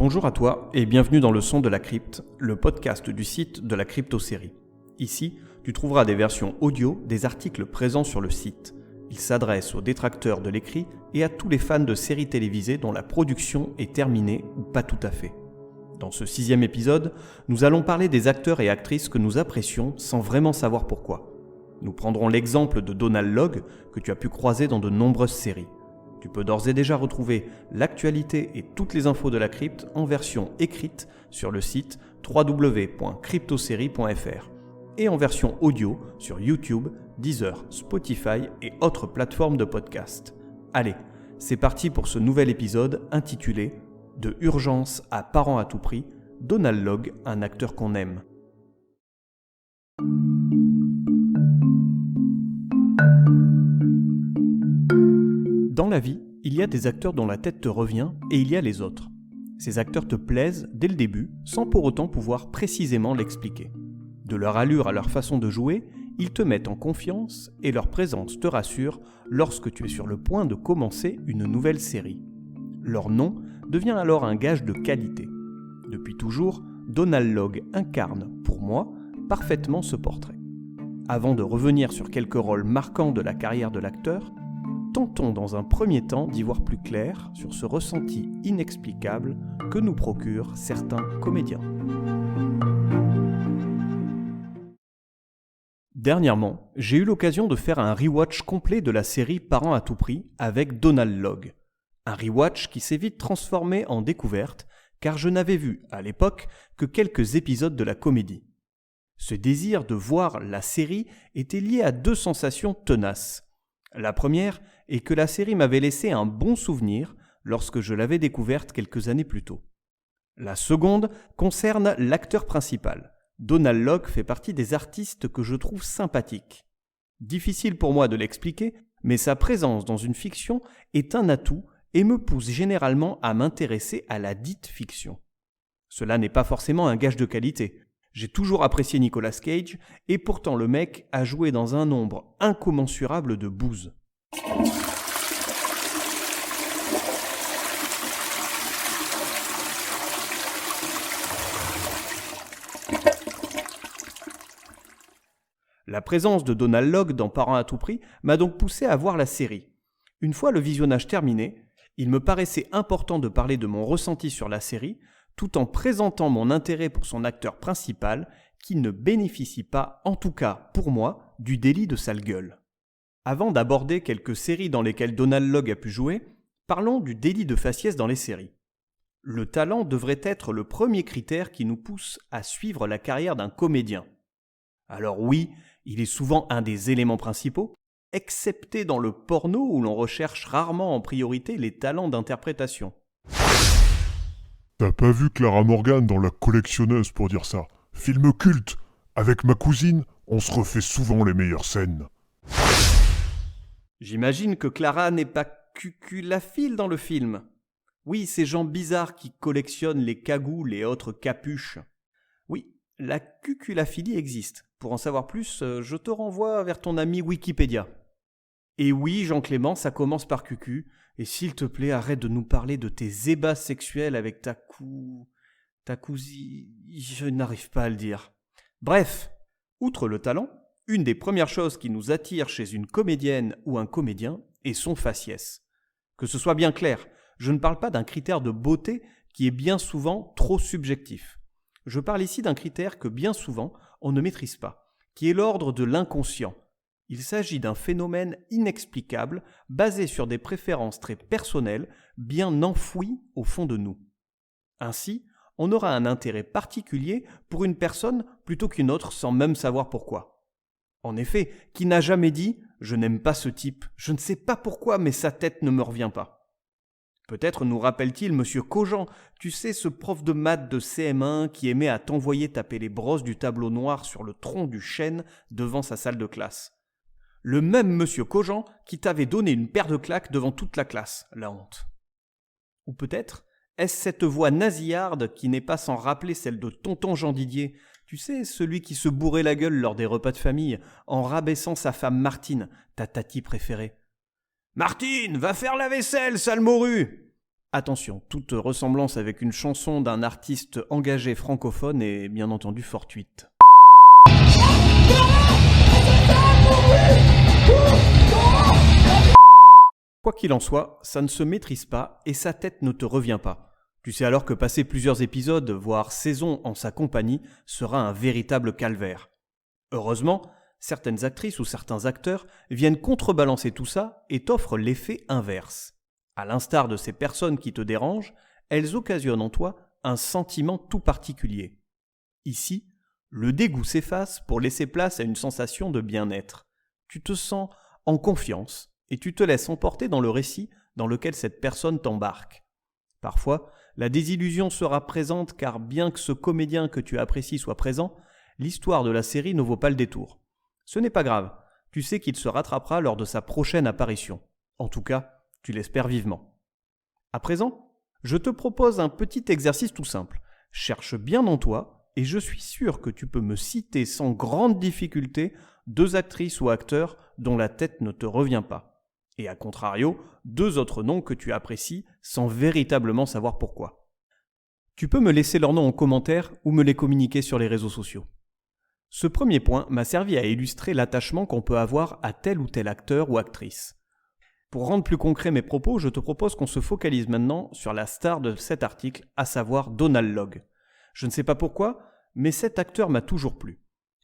Bonjour à toi et bienvenue dans le son de la crypte, le podcast du site de la crypto-série. Ici, tu trouveras des versions audio des articles présents sur le site. Il s'adresse aux détracteurs de l'écrit et à tous les fans de séries télévisées dont la production est terminée ou pas tout à fait. Dans ce 6e épisode, nous allons parler des acteurs et actrices que nous apprécions sans vraiment savoir pourquoi. Nous prendrons l'exemple de Donald Logue que tu as pu croiser dans de nombreuses séries. Tu peux d'ores et déjà retrouver l'actualité et toutes les infos de la crypte en version écrite sur le site www.cryptoserie.fr et en version audio sur YouTube, Deezer, Spotify et autres plateformes de podcast. Allez, c'est parti pour ce nouvel épisode intitulé « De urgence à parents à tout prix, Donald Logue, un acteur qu'on aime ». Dans la vie, il y a des acteurs dont la tête te revient et il y a les autres. Ces acteurs te plaisent dès le début, sans pour autant pouvoir précisément l'expliquer. De leur allure à leur façon de jouer, ils te mettent en confiance et leur présence te rassure lorsque tu es sur le point de commencer une nouvelle série. Leur nom devient alors un gage de qualité. Depuis toujours, Donald Logue incarne, pour moi, parfaitement ce portrait. Avant de revenir sur quelques rôles marquants de la carrière de l'acteur, tentons dans un premier temps d'y voir plus clair sur ce ressenti inexplicable que nous procurent certains comédiens. Dernièrement, j'ai eu l'occasion de faire un rewatch complet de la série Parents à tout prix avec Donald Logue. Un rewatch qui s'est vite transformé en découverte car je n'avais vu à l'époque que quelques épisodes de la comédie. Ce désir de voir la série était lié à deux sensations tenaces. La première est que la série m'avait laissé un bon souvenir lorsque je l'avais découverte quelques années plus tôt. La seconde concerne l'acteur principal. Donald Logue fait partie des artistes que je trouve sympathiques. Difficile pour moi de l'expliquer, mais sa présence dans une fiction est un atout et me pousse généralement à m'intéresser à la dite fiction. Cela n'est pas forcément un gage de qualité. J'ai toujours apprécié Nicolas Cage et pourtant le mec a joué dans un nombre incommensurable de bouses. La présence de Donald Logue dans Parents à tout prix m'a donc poussé à voir la série. Une fois le visionnage terminé, il me paraissait important de parler de mon ressenti sur la série, tout en présentant mon intérêt pour son acteur principal, qui ne bénéficie pas, en tout cas pour moi, du délit de sale gueule. Avant d'aborder quelques séries dans lesquelles Donald Logue a pu jouer, parlons du délit de faciès dans les séries. Le talent devrait être le premier critère qui nous pousse à suivre la carrière d'un comédien. Alors oui, il est souvent un des éléments principaux, excepté dans le porno où l'on recherche rarement en priorité les talents d'interprétation. T'as pas vu Clara Morgan dans La Collectionneuse pour dire ça? Film culte. Avec ma cousine, on se refait souvent les meilleures scènes. J'imagine que Clara n'est pas cuculaphile dans le film. Oui, ces gens bizarres qui collectionnent les cagoules et autres capuches. Oui, la cuculaphilie existe. Pour en savoir plus, je te renvoie vers ton ami Wikipédia. Et oui, Jean-Clément, ça commence par cucu. Et s'il te plaît, arrête de nous parler de tes ébats sexuels avec ta cousine... Je n'arrive pas à le dire. Bref, outre le talent, une des premières choses qui nous attire chez une comédienne ou un comédien est son faciès. Que ce soit bien clair, je ne parle pas d'un critère de beauté qui est bien souvent trop subjectif. Je parle ici d'un critère que bien souvent on ne maîtrise pas, qui est l'ordre de l'inconscient. Il s'agit d'un phénomène inexplicable basé sur des préférences très personnelles, bien enfouies au fond de nous. Ainsi, on aura un intérêt particulier pour une personne plutôt qu'une autre sans même savoir pourquoi. En effet, qui n'a jamais dit « je n'aime pas ce type, je ne sais pas pourquoi mais sa tête ne me revient pas ». Peut-être nous rappelle-t-il Monsieur Cogent, tu sais ce prof de maths de CM1 qui aimait à t'envoyer taper les brosses du tableau noir sur le tronc du chêne devant sa salle de classe. Le même Monsieur Cogent qui t'avait donné une paire de claques devant toute la classe, la honte. Ou peut-être est-ce cette voix nasillarde qui n'est pas sans rappeler celle de tonton Jean Didier, tu sais, celui qui se bourrait la gueule lors des repas de famille en rabaissant sa femme Martine, ta tati préférée. « Martine, va faire la vaisselle, sale morue !» Attention, toute ressemblance avec une chanson d'un artiste engagé francophone est bien entendu fortuite. Quoi qu'il en soit, ça ne se maîtrise pas et sa tête ne te revient pas. Tu sais alors que passer plusieurs épisodes, voire saisons en sa compagnie, sera un véritable calvaire. Heureusement, certaines actrices ou certains acteurs viennent contrebalancer tout ça et t'offrent l'effet inverse. À l'instar de ces personnes qui te dérangent, elles occasionnent en toi un sentiment tout particulier. Ici, le dégoût s'efface pour laisser place à une sensation de bien-être. Tu te sens en confiance et tu te laisses emporter dans le récit dans lequel cette personne t'embarque. Parfois, la désillusion sera présente car bien que ce comédien que tu apprécies soit présent, l'histoire de la série ne vaut pas le détour. Ce n'est pas grave, tu sais qu'il se rattrapera lors de sa prochaine apparition. En tout cas, tu l'espères vivement. À présent, je te propose un petit exercice tout simple. Cherche bien en toi et je suis sûr que tu peux me citer sans grande difficulté 2 actrices ou acteurs dont la tête ne te revient pas. Et à contrario, 2 autres noms que tu apprécies sans véritablement savoir pourquoi. Tu peux me laisser leurs noms en commentaire ou me les communiquer sur les réseaux sociaux. Ce premier point m'a servi à illustrer l'attachement qu'on peut avoir à tel ou tel acteur ou actrice. Pour rendre plus concret mes propos, je te propose qu'on se focalise maintenant sur la star de cet article, à savoir Donald Logue. Je ne sais pas pourquoi, mais cet acteur m'a toujours plu.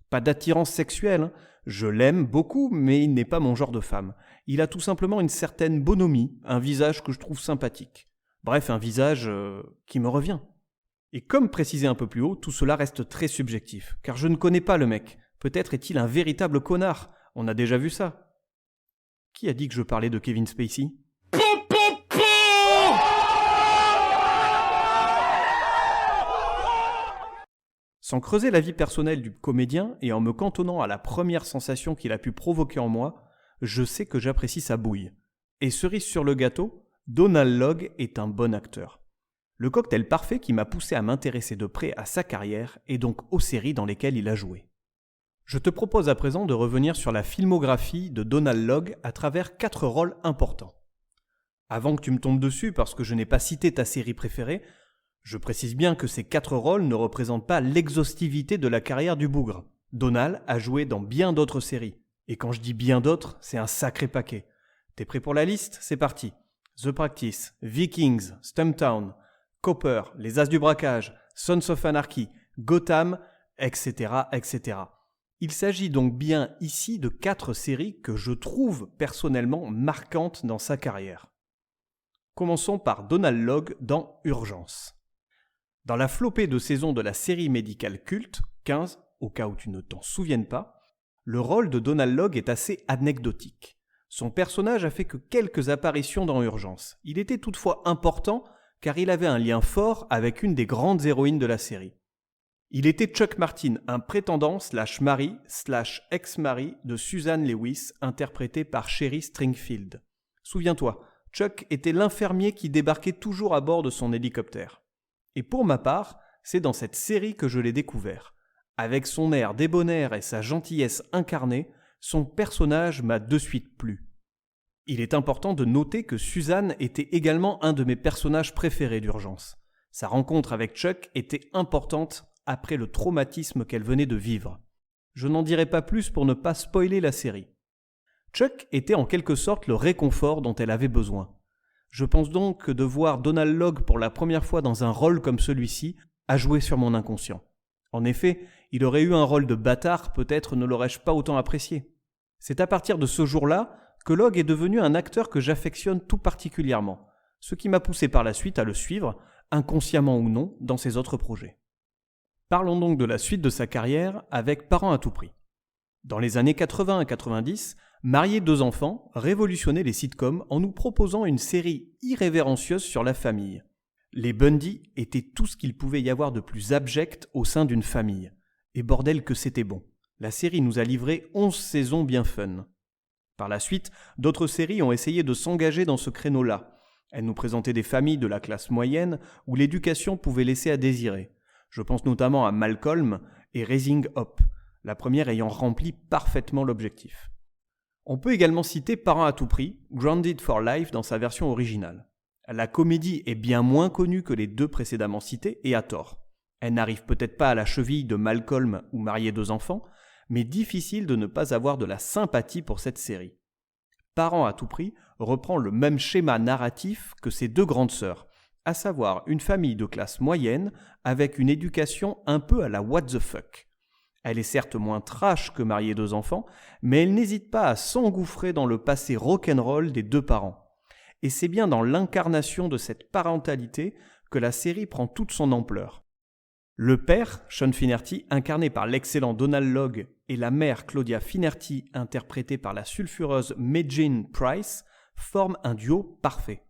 Pas d'attirance sexuelle, je l'aime beaucoup, mais il n'est pas mon genre de femme. Il a tout simplement une certaine bonhomie, un visage que je trouve sympathique. Bref, un visage qui me revient. Et comme précisé un peu plus haut, tout cela reste très subjectif, car je ne connais pas le mec. Peut-être est-il un véritable connard, on a déjà vu ça. Qui a dit que je parlais de Kevin Spacey ? Sans creuser la vie personnelle du comédien et en me cantonnant à la première sensation qu'il a pu provoquer en moi, je sais que j'apprécie sa bouille. Et cerise sur le gâteau, Donald Logue est un bon acteur. Le cocktail parfait qui m'a poussé à m'intéresser de près à sa carrière et donc aux séries dans lesquelles il a joué. Je te propose à présent de revenir sur la filmographie de Donald Logue à travers 4 rôles importants. Avant que tu me tombes dessus parce que je n'ai pas cité ta série préférée, je précise bien que ces 4 rôles ne représentent pas l'exhaustivité de la carrière du bougre. Donald a joué dans bien d'autres séries. Et quand je dis bien d'autres, c'est un sacré paquet. T'es prêt pour la liste ? C'est parti. The Practice, Vikings, Stumptown, Copper, Les As du Braquage, Sons of Anarchy, Gotham, etc., etc. Il s'agit donc bien ici de 4 séries que je trouve personnellement marquantes dans sa carrière. Commençons par Donald Logue dans Urgence. Dans la flopée de saisons de la série médicale culte, 15, au cas où tu ne t'en souviennes pas, le rôle de Donald Logue est assez anecdotique. Son personnage a fait que quelques apparitions dans Urgence. Il était toutefois important car il avait un lien fort avec une des grandes héroïnes de la série. Il était Chuck Martin, un prétendant /mari /ex-mari de Suzanne Lewis, interprété par Sherry Stringfield. Souviens-toi, Chuck était l'infirmier qui débarquait toujours à bord de son hélicoptère. Et pour ma part, c'est dans cette série que je l'ai découvert. Avec son air débonnaire et sa gentillesse incarnée, son personnage m'a de suite plu. Il est important de noter que Suzanne était également un de mes personnages préférés d'Urgence. Sa rencontre avec Chuck était importante après le traumatisme qu'elle venait de vivre. Je n'en dirai pas plus pour ne pas spoiler la série. Chuck était en quelque sorte le réconfort dont elle avait besoin. Je pense donc que de voir Donald Logue pour la première fois dans un rôle comme celui-ci a joué sur mon inconscient. En effet, il aurait eu un rôle de bâtard, peut-être ne l'aurais-je pas autant apprécié. C'est à partir de ce jour-là que Logue est devenu un acteur que j'affectionne tout particulièrement, ce qui m'a poussé par la suite à le suivre, inconsciemment ou non, dans ses autres projets. Parlons donc de la suite de sa carrière avec Parents à tout prix. Dans les années 80 et 90, Marier 2 enfants révolutionnait les sitcoms en nous proposant une série irrévérencieuse sur la famille. Les Bundy étaient tout ce qu'il pouvait y avoir de plus abject au sein d'une famille. Et bordel que c'était bon. La série nous a livré 11 saisons bien fun. Par la suite, d'autres séries ont essayé de s'engager dans ce créneau-là. Elles nous présentaient des familles de la classe moyenne où l'éducation pouvait laisser à désirer. Je pense notamment à Malcolm et Raising Up, la première ayant rempli parfaitement l'objectif. On peut également citer Parents à tout prix, Grounded for Life dans sa version originale. La comédie est bien moins connue que les 2 précédemment cités, et à tort. Elle n'arrive peut-être pas à la cheville de Malcolm ou Marier 2 enfants, mais difficile de ne pas avoir de la sympathie pour cette série. Parents à tout prix reprend le même schéma narratif que ses 2 grandes sœurs, à savoir une famille de classe moyenne avec une éducation un peu à la what the fuck. Elle est certes moins trash que Marier 2 enfants, mais elle n'hésite pas à s'engouffrer dans le passé rock'n'roll des 2 parents. Et c'est bien dans l'incarnation de cette parentalité que la série prend toute son ampleur. Le père, Sean Finnerty, incarné par l'excellent Donald Logue, et la mère, Claudia Finnerty, interprétée par la sulfureuse Megyn Price, forment un duo parfait.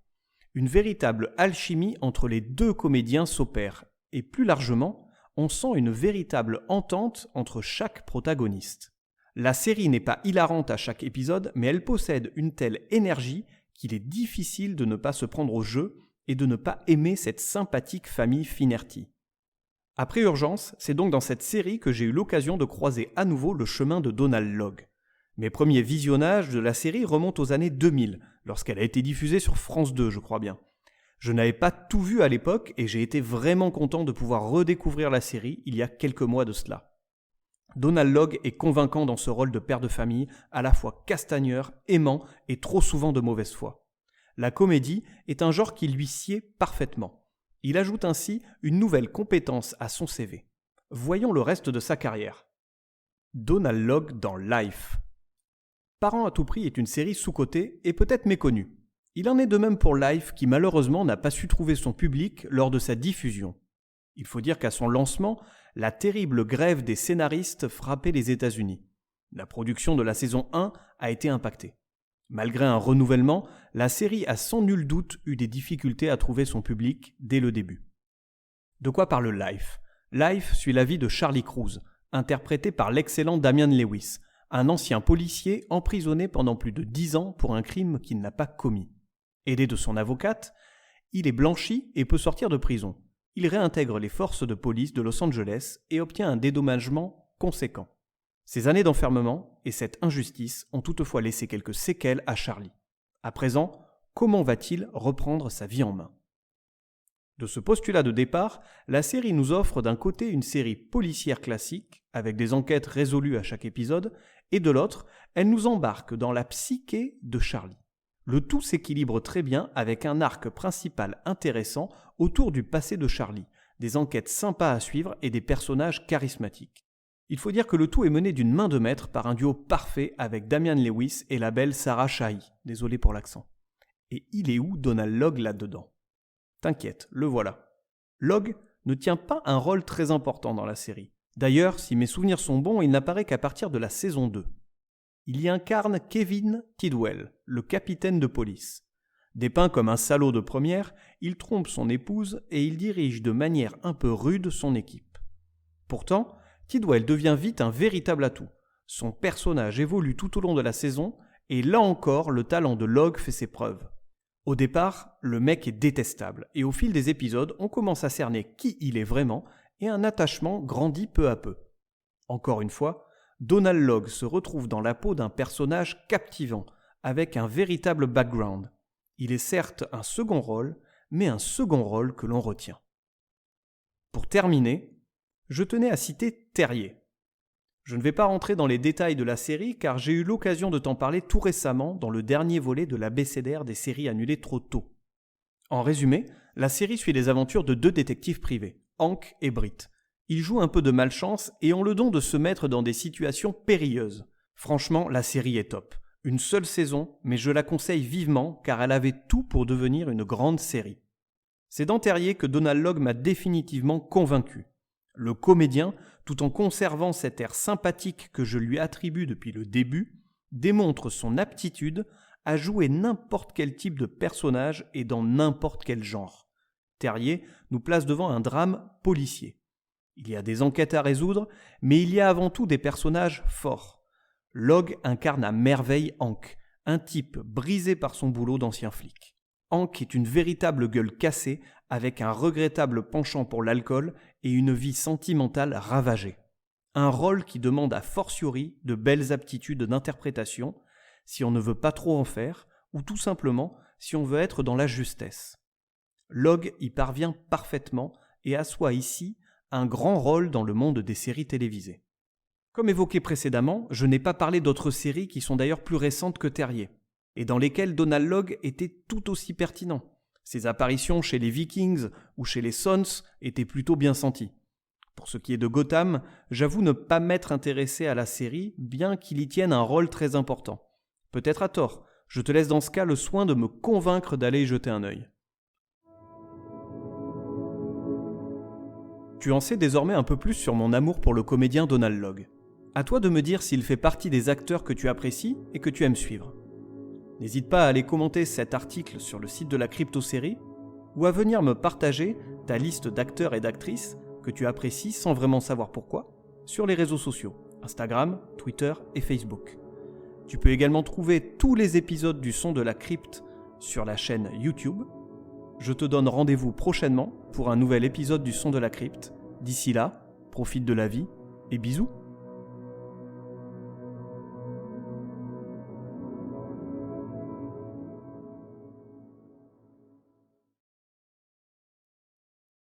Une véritable alchimie entre les 2 comédiens s'opère, et plus largement, on sent une véritable entente entre chaque protagoniste. La série n'est pas hilarante à chaque épisode, mais elle possède une telle énergie qu'il est difficile de ne pas se prendre au jeu et de ne pas aimer cette sympathique famille Finnerty. Après Urgence, c'est donc dans cette série que j'ai eu l'occasion de croiser à nouveau le chemin de Donald Logue. Mes premiers visionnages de la série remontent aux années 2000, lorsqu'elle a été diffusée sur France 2, je crois bien. Je n'avais pas tout vu à l'époque et j'ai été vraiment content de pouvoir redécouvrir la série il y a quelques mois de cela. Donald Logue est convaincant dans ce rôle de père de famille, à la fois castagneur, aimant et trop souvent de mauvaise foi. La comédie est un genre qui lui sied parfaitement. Il ajoute ainsi une nouvelle compétence à son CV. Voyons le reste de sa carrière. Donald Logue dans Life. Parents à tout prix est une série sous-cotée et peut-être méconnue. Il en est de même pour Life qui malheureusement n'a pas su trouver son public lors de sa diffusion. Il faut dire qu'à son lancement, la terrible grève des scénaristes frappait les États-Unis. La production de la saison 1 a été impactée. Malgré un renouvellement, la série a sans nul doute eu des difficultés à trouver son public dès le début. De quoi parle Life ? Life suit la vie de Charlie Cruz, interprété par l'excellent Damian Lewis, un ancien policier emprisonné pendant plus de 10 ans pour un crime qu'il n'a pas commis. Aidé de son avocate, il est blanchi et peut sortir de prison. Il réintègre les forces de police de Los Angeles et obtient un dédommagement conséquent. Ces années d'enfermement et cette injustice ont toutefois laissé quelques séquelles à Charlie. À présent, comment va-t-il reprendre sa vie en main ? De ce postulat de départ, la série nous offre d'un côté une série policière classique, avec des enquêtes résolues à chaque épisode, et de l'autre, elle nous embarque dans la psyché de Charlie. Le tout s'équilibre très bien avec un arc principal intéressant autour du passé de Charlie, des enquêtes sympas à suivre et des personnages charismatiques. Il faut dire que le tout est mené d'une main de maître par un duo parfait avec Damian Lewis et la belle Sarah Shahi. Désolé pour l'accent. Et il est où Donald Logue là-dedans ? T'inquiète, le voilà. Logue ne tient pas un rôle très important dans la série. D'ailleurs, si mes souvenirs sont bons, il n'apparaît qu'à partir de la saison 2. Il y incarne Kevin Tidwell, le capitaine de police. Dépeint comme un salaud de première, il trompe son épouse et il dirige de manière un peu rude son équipe. Pourtant, Tidwell devient vite un véritable atout. Son personnage évolue tout au long de la saison et là encore, le talent de Logue fait ses preuves. Au départ, le mec est détestable et au fil des épisodes, on commence à cerner qui il est vraiment et un attachement grandit peu à peu. Encore une fois, Donald Logue se retrouve dans la peau d'un personnage captivant, avec un véritable background. Il est certes un second rôle, mais un second rôle que l'on retient. Pour terminer, je tenais à citer Terrier. Je ne vais pas rentrer dans les détails de la série car j'ai eu l'occasion de t'en parler tout récemment dans le dernier volet de l'abécédaire des séries annulées trop tôt. En résumé, la série suit les aventures de 2 détectives privés, Hank et Britt. Ils jouent un peu de malchance et ont le don de se mettre dans des situations périlleuses. Franchement, la série est top. Une seule saison, mais je la conseille vivement car elle avait tout pour devenir une grande série. C'est dans Terrier que Donald Logue m'a définitivement convaincu. Le comédien, tout en conservant cet air sympathique que je lui attribue depuis le début, démontre son aptitude à jouer n'importe quel type de personnage et dans n'importe quel genre. Terrier nous place devant un drame policier. Il y a des enquêtes à résoudre, mais il y a avant tout des personnages forts. Logue incarne à merveille Hank, un type brisé par son boulot d'ancien flic. Hank est une véritable gueule cassée, avec un regrettable penchant pour l'alcool et une vie sentimentale ravagée. Un rôle qui demande a fortiori de belles aptitudes d'interprétation, si on ne veut pas trop en faire, ou tout simplement si on veut être dans la justesse. Log y parvient parfaitement et assoit ici un grand rôle dans le monde des séries télévisées. Comme évoqué précédemment, je n'ai pas parlé d'autres séries qui sont d'ailleurs plus récentes que Terrier, et dans lesquelles Donald Logg était tout aussi pertinent. Ses apparitions chez les Vikings ou chez les Sons étaient plutôt bien senties. Pour ce qui est de Gotham, j'avoue ne pas m'être intéressé à la série, bien qu'il y tienne un rôle très important. Peut-être à tort, je te laisse dans ce cas le soin de me convaincre d'aller y jeter un œil. Tu en sais désormais un peu plus sur mon amour pour le comédien Donald Logg. À toi de me dire s'il fait partie des acteurs que tu apprécies et que tu aimes suivre. N'hésite pas à aller commenter cet article sur le site de la Crypto-série ou à venir me partager ta liste d'acteurs et d'actrices que tu apprécies sans vraiment savoir pourquoi sur les réseaux sociaux, Instagram, Twitter et Facebook. Tu peux également trouver tous les épisodes du Son de la Crypte sur la chaîne YouTube. Je te donne rendez-vous prochainement pour un nouvel épisode du Son de la Crypte. D'ici là, profite de la vie et bisous.